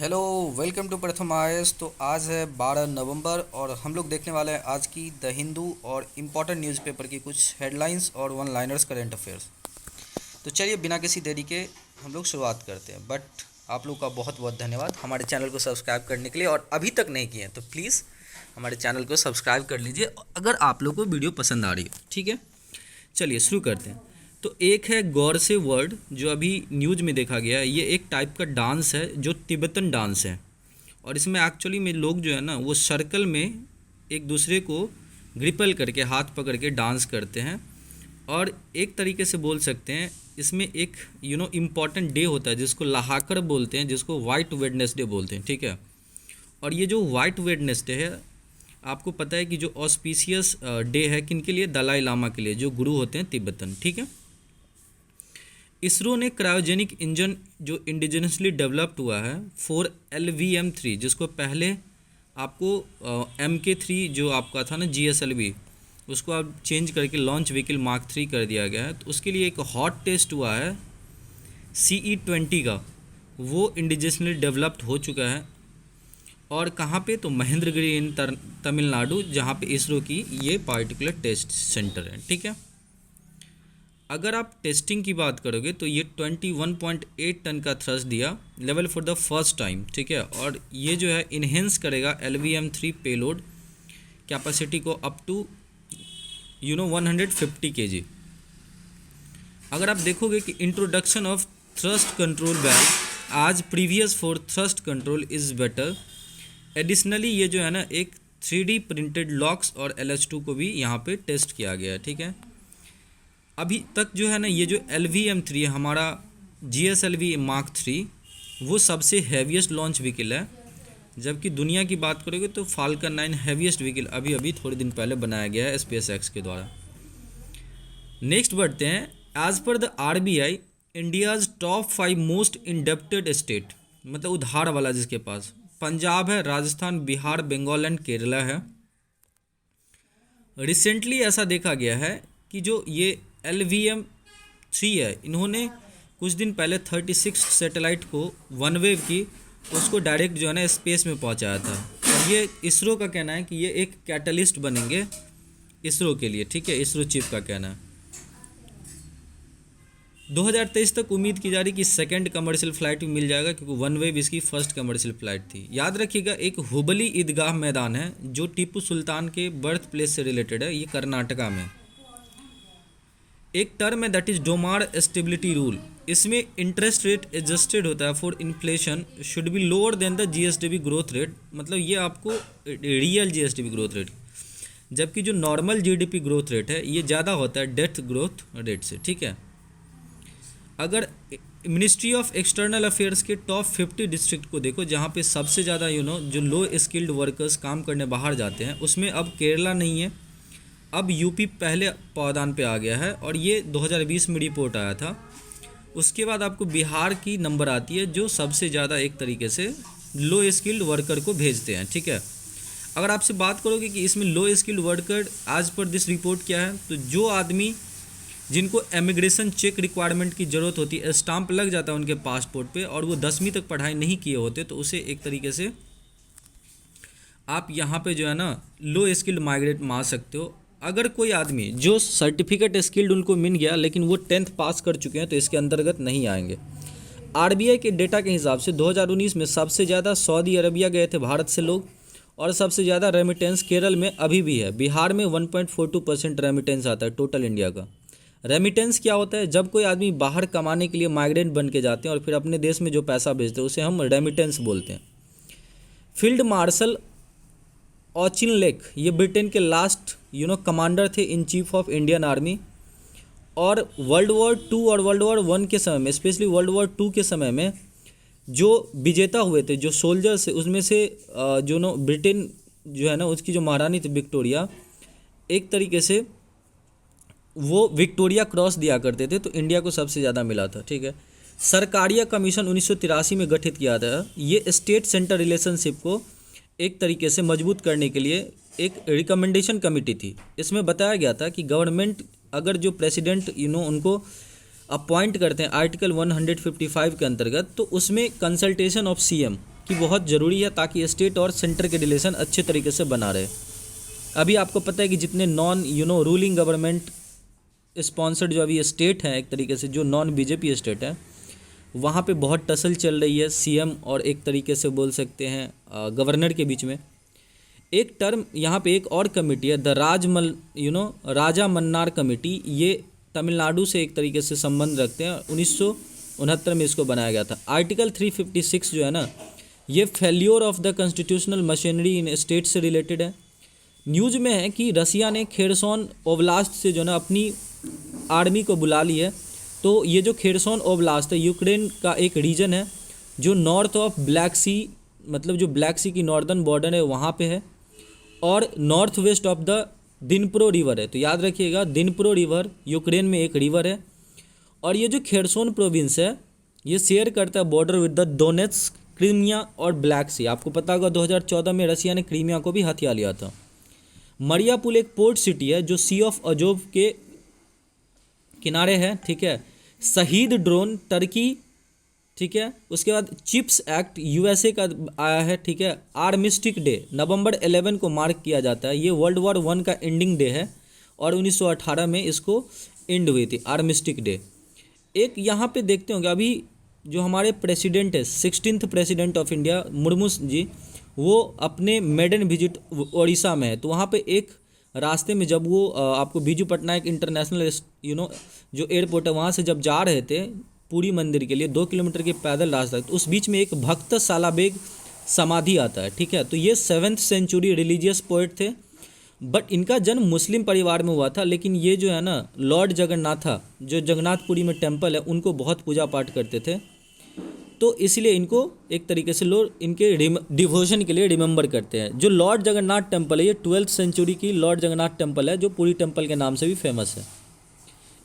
Hello, welcome to प्रथम IAS. तो आज है 12 नवंबर और हम लोग देखने वाले हैं आज की द हिंदू और इम्पोर्टेंट न्यूज़पेपर की कुछ हेडलाइंस और वन लाइनर्स करेंट अफेयर्स। तो चलिए बिना किसी देरी के हम लोग शुरुआत करते हैं। बट आप लोग का बहुत बहुत धन्यवाद हमारे चैनल को सब्सक्राइब करने के लिए, और अभी तक नहीं किए हैं तो प्लीज़ हमारे चैनल को सब्सक्राइब कर लीजिए अगर आप लोग को वीडियो पसंद आ रही है। ठीक है, चलिए शुरू करते हैं। तो एक है गौर से वर्ड, जो अभी न्यूज़ में देखा गया है। ये एक टाइप का डांस है जो तिब्बतन डांस है, और इसमें एक्चुअली में लोग जो है ना वो सर्कल में एक दूसरे को ग्रिपल करके हाथ पकड़ के डांस करते हैं। और एक तरीके से बोल सकते हैं इसमें एक इम्पॉर्टेंट डे होता है जिसको लहाकर बोलते हैं, जिसको वाइट वेडनेसडे बोलते हैं। ठीक है, और ये जो वाइट वेडनेसडे है, आपको पता है कि जो ऑस्पिशियस डे है किन के लिए? दलाई लामा के लिए, जो गुरु होते हैं तिब्बतन। ठीक है, इसरो ने क्रायोजेनिक इंजन जो इंडिजिनसली डेवलप्ड हुआ है फॉर LVM-3, जिसको पहले आपको MK3 जो आपका था ना GSLV, उसको आप चेंज करके लॉन्च व्हीकल मार्क 3 कर दिया गया है। तो उसके लिए एक हॉट टेस्ट हुआ है CE-20 का, वो इंडिजिनसली डेवलप्ड हो चुका है। और कहाँ पे? तो महेंद्रगिरी इन तमिलनाडु, जहाँ पे इसरो की ये पार्टिकुलर टेस्ट सेंटर है। ठीक है, अगर आप टेस्टिंग की बात करोगे तो ये 21.8 टन का थ्रस्ट दिया level for the first time. ठीक है, और ये जो है इन्हेंस करेगा LVM-3 पेलोड कैपेसिटी को अप टू 150 kg। अगर आप देखोगे कि introduction of thrust control valve आज previous for thrust control is better. Additionally ये जो है ना एक 3D प्रिंटेड लॉक्स और LH2 को भी यहाँ पे टेस्ट किया गया है। ठीक है, अभी तक जो है ना ये जो LVM-3 है हमारा GSLV मार्क 3, वो सबसे हैवीएस्ट लॉन्च व्हीकल है। जबकि दुनिया की बात करोगे तो फाल्कन 9 हैवीएस्ट व्हीकल अभी थोड़े दिन पहले बनाया गया है SpaceX के द्वारा। नेक्स्ट बढ़ते हैं। As per the RBI, India's top 5 most indebted state, मतलब उधार वाला जिसके पास, पंजाब है, राजस्थान, बिहार, बंगाल एंड केरला है। रिसेंटली ऐसा देखा गया है कि जो ये LVM-3 है, इन्होंने कुछ दिन पहले 36 सैटेलाइट को वन वेव की, उसको डायरेक्ट जो है ना स्पेस में पहुंचाया था। और ये इसरो का कहना है कि ये एक कैटलिस्ट बनेंगे इसरो के लिए। ठीक है, इसरो चीफ का कहना है। 2023 तक उम्मीद की जा रही कि सेकंड कमर्शियल फ्लाइट मिल जाएगा, क्योंकि वन वेव इसकी फर्स्ट कमर्शियल फ्लाइट थी। याद रखिएगा, एक हुबली ईदगाह मैदान है जो टीपू सुल्तान के बर्थ प्लेस से रिलेटेड है, ये कर्नाटका में। एक टर्म है that is Domar stability rule, इसमें इंटरेस्ट रेट एडजस्टेड होता है for inflation should be lower than the GSDP growth rate, मतलब ये आपको रियल GSDP ग्रोथ रेट, जबकि जो नॉर्मल GDP ग्रोथ रेट है ये ज़्यादा होता है डेथ ग्रोथ रेट से। ठीक है, अगर मिनिस्ट्री ऑफ एक्सटर्नल अफेयर्स के टॉप 50 डिस्ट्रिक्ट को देखो जहाँ पे सबसे ज़्यादा जो लो स्किल्ड वर्कर्स काम करने बाहर जाते हैं, उसमें अब केरला नहीं है, अब यूपी पहले पावदान पे आ गया है, और ये 2020 में रिपोर्ट आया था। उसके बाद आपको बिहार की नंबर आती है जो सबसे ज़्यादा एक तरीके से लो स्किल्ड वर्कर को भेजते हैं। ठीक है, अगर आपसे बात करोगे कि इसमें लो स्किल्ड वर्कर आज पर दिस रिपोर्ट क्या है, तो जो आदमी जिनको इमिग्रेशन चेक रिक्वायरमेंट की ज़रूरत होती है, स्टाम्प लग जाता है उनके पासपोर्ट पे, और वो 10वीं तक पढ़ाई नहीं किए होते, तो उसे एक तरीके से आप यहाँ पे जो है ना लो स्किल्ड माइग्रेट मार सकते हो। अगर कोई आदमी जो सर्टिफिकेट स्किल्ड उनको मिल गया लेकिन वो 10th पास कर चुके हैं तो इसके अंतर्गत नहीं आएंगे। RBI के डेटा के हिसाब से 2019 में सबसे ज़्यादा सऊदी अरबिया गए थे भारत से लोग, और सबसे ज़्यादा रेमिटेंस केरल में अभी भी है। बिहार में 1.42% रेमिटेंस आता है टोटल इंडिया का। रेमिटेंस क्या होता है? जब कोई आदमी बाहर कमाने के लिए माइग्रेंट बन के जाते हैं और फिर अपने देश में जो पैसा भेजते हैं उसे हम रेमिटेंस बोलते हैं। फील्ड मार्शल ऑचिन लेक, ये ब्रिटेन के लास्ट कमांडर थे in chief of Indian army, और वर्ल्ड वॉर 2 और वर्ल्ड वॉर 1 के समय में, स्पेशली वर्ल्ड वॉर 2 के समय में जो विजेता हुए थे, जो सोल्जर्स, उसमें से जो ब्रिटेन जो है ना उसकी जो महारानी थी विक्टोरिया, एक तरीके से वो विक्टोरिया क्रॉस दिया करते थे, तो इंडिया को सबसे ज़्यादा मिला था। ठीक है, सरकारिया कमीशन 1983 में गठित किया था। ये स्टेट सेंटर रिलेशनशिप को एक तरीके से मजबूत करने के लिए एक रिकमेंडेशन कमेटी थी। इसमें बताया गया था कि गवर्नमेंट अगर जो प्रेसिडेंट उनको अपॉइंट करते हैं आर्टिकल 155 के अंतर्गत, तो उसमें कंसल्टेशन ऑफ CM कि बहुत ज़रूरी है ताकि स्टेट और सेंटर के रिलेशन अच्छे तरीके से बना रहे। अभी आपको पता है कि जितने नॉन रूलिंग गवर्नमेंट स्पॉन्सर्ड जो अभी स्टेट हैं, एक तरीके से जो नॉन बीजेपी स्टेट है, वहाँ पे बहुत टसल चल रही है सीएम और एक तरीके से बोल सकते हैं गवर्नर के बीच में। एक टर्म यहाँ पे एक और कमेटी है, द राजा मन्नार कमेटी। ये तमिलनाडु से एक तरीके से संबंध रखते हैं। 1969 में इसको बनाया गया था। आर्टिकल 356 जो है ना, ये failure of the constitutional machinery in state से रिलेटेड है। न्यूज़ में है कि रसिया ने खेरसोन ओब्लास्ट से जो है ना अपनी आर्मी को बुला ली है। तो ये जो खेरसोन ओब्लास्ट है यूक्रेन का एक रीजन है जो नॉर्थ ऑफ ब्लैक सी, मतलब जो ब्लैक सी की नॉर्दर्न बॉर्डर है वहाँ पे है, और north west of the Dnipro river है। तो याद रखिएगा, दिनप्रो रिवर यूक्रेन में एक रिवर है। और ये जो खेरसोन प्रोविंस है ये शेयर करता है border with the Donetsk, Crimea और ब्लैक सी। आपको पता होगा 2014 में रसिया ने क्रीमिया को भी हथिया लिया था। मरियापुल एक पोर्ट सिटी है जो सी ऑफ अजोव के किनारे है, ठीक है। शहीद ड्रोन टर्की, ठीक है। उसके बाद चिप्स एक्ट यूएसए का आया है, ठीक है। आर्मिस्टिक डे नवंबर 11 को मार्क किया जाता है। ये वर्ल्ड वॉर 1 का एंडिंग डे है और 1918 में इसको एंड हुई थी आर्मिस्टिक डे। एक यहाँ पे देखते होंगे अभी जो हमारे प्रेसिडेंट है 16th president of India Murmu ji, वो अपने मेडन विजिट उड़ीसा में है। तो वहाँ पे एक रास्ते में जब वो आपको बीजू पटनायक इंटरनेशनल जो एयरपोर्ट है वहाँ से जब जा रहे थे पुरी मंदिर के लिए 2 किलोमीटर के पैदल रास्ता, तो उस बीच में एक भक्त सालाबेग समाधि आता है, ठीक है। तो ये 7th सेंचुरी रिलीजियस पोएट थे, बट इनका जन्म मुस्लिम परिवार में हुआ था। लेकिन ये जो है ना लॉर्ड जगन्नाथा जो जगन्नाथपुरी में टेम्पल है उनको बहुत पूजा पाठ करते थे, तो इसलिए इनको एक तरीके से लोग इनके डिवोशन के लिए रिमेंबर करते हैं। जो लॉर्ड जगन्नाथ टेम्पल है ये 12th सेंचुरी की लॉर्ड जगन्नाथ टेम्पल है जो पुरी टेम्पल के नाम से भी फेमस है।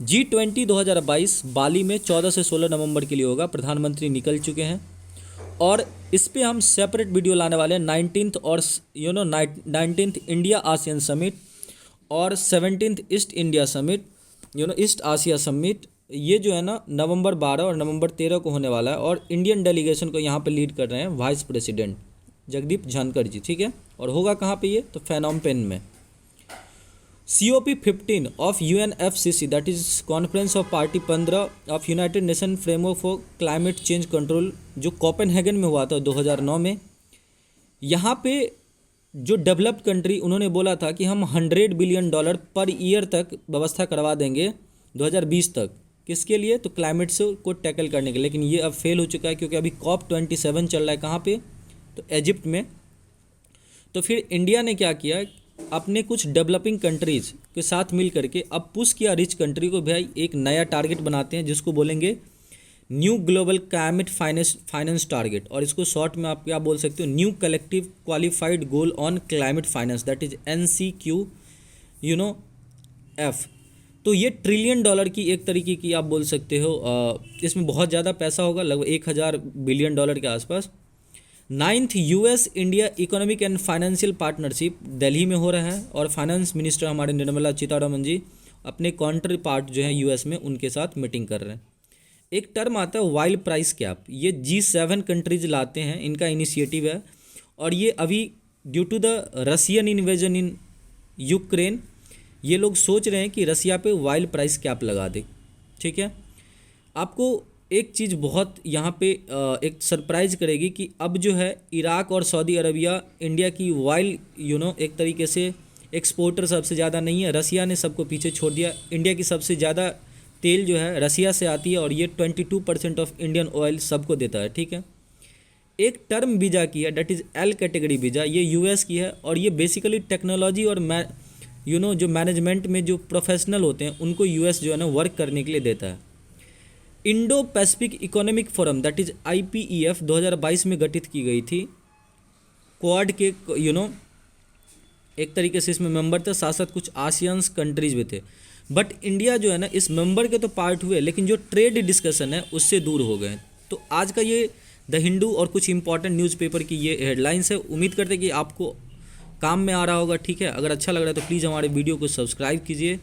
G20 2022 बाली में 14 से 16 नवंबर के लिए होगा। प्रधानमंत्री निकल चुके हैं और इस पे हम सेपरेट वीडियो लाने वाले हैं। 19th और 19th इंडिया आसियान समिट और 17th East India summit, East Asia summit, ये जो है ना नवंबर 12 और नवंबर 13 को होने वाला है। और इंडियन डेलीगेशन को यहाँ पे लीड कर रहे हैं वाइस प्रेसिडेंट जगदीप धनखड़ जी, ठीक है। और होगा कहाँ पे ये, तो फेनोम पेन में। COP15 of UNFCC that is conference of party 15 of United nation framework for climate change control, जो कोपेनहेगन में हुआ था 2009 में। यहाँ पे जो डेवलप्ड कंट्री उन्होंने बोला था कि हम $100 बिलियन पर ईयर तक व्यवस्था करवा देंगे 2020 तक। किसके लिए, तो क्लाइमेट से को टैकल करने के लिए। लेकिन ये अब फेल हो चुका है क्योंकि अभी COP27 चल रहा है कहाँ पे, तो इजिप्ट में। तो फिर इंडिया ने क्या किया, अपने कुछ डेवलपिंग कंट्रीज़ के साथ मिल करके अब पुश किया रिच कंट्री को, भाई एक नया टारगेट बनाते हैं जिसको बोलेंगे new global climate finance target. और इसको शॉर्ट में आप क्या बोल सकते हो, new collective qualified goal on climate finance that is NCQ F। तो ये $1 ट्रिलियन की एक तरीके की आप बोल सकते हो, इसमें बहुत ज़्यादा पैसा होगा, लगभग $1000 बिलियन के आसपास। 9th US India economic and financial partnership Delhi में हो रहा है और फाइनेंस मिनिस्टर हमारे निर्मला सीतारमण जी अपने काउंटर पार्ट जो है US में उनके साथ मीटिंग कर रहे हैं। एक टर्म आता है वाइल्ड प्राइस कैप, ये G7 कंट्रीज लाते हैं, इनका इनिशिएटिव है। और ये अभी due to the Russian invasion in Ukraine ये लोग सोच रहे हैं कि रसिया पे वाइल्ड प्राइस कैप लगा दे, ठीक है। आपको एक चीज़ बहुत यहाँ पे एक सरप्राइज करेगी कि अब जो है इराक और सऊदी अरबिया इंडिया की वाइल्ड एक तरीके से एक्सपोर्टर सबसे ज़्यादा नहीं है। रसिया ने सबको पीछे छोड़ दिया। इंडिया की सबसे ज़्यादा तेल जो है रसिया से आती है और ये 22% ऑफ इंडियन ऑयल सबको देता है, ठीक है। एक टर्म वीज़ा की है that is L category visa, ये US की है और ये बेसिकली टेक्नोलॉजी और जो मैनेजमेंट में जो प्रोफेशनल होते हैं उनको US जो है ना वर्क करने के लिए देता है। Indo Pacific economic forum that is IPEF 2022 में गठित की गई थी। क्वाड के एक तरीके से इसमें मेंबर थे, साथ साथ कुछ आसियान्स कंट्रीज भी थे। बट इंडिया जो है ना इस मेंबर के तो पार्ट हुए लेकिन जो ट्रेड डिस्कशन है उससे दूर हो गए। तो आज का ये द हिंदू और कुछ इंपॉर्टेंट न्यूज़पेपर की ये हेडलाइंस है। उम्मीद करते हैं कि आपको काम में आ रहा होगा, ठीक है। अगर अच्छा लग रहा है तो प्लीज़ हमारे वीडियो को सब्सक्राइब कीजिए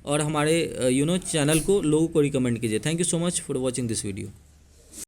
और हमारे चैनल को लोगों को रिकमेंड कीजिए। Thank you so much for watching this video.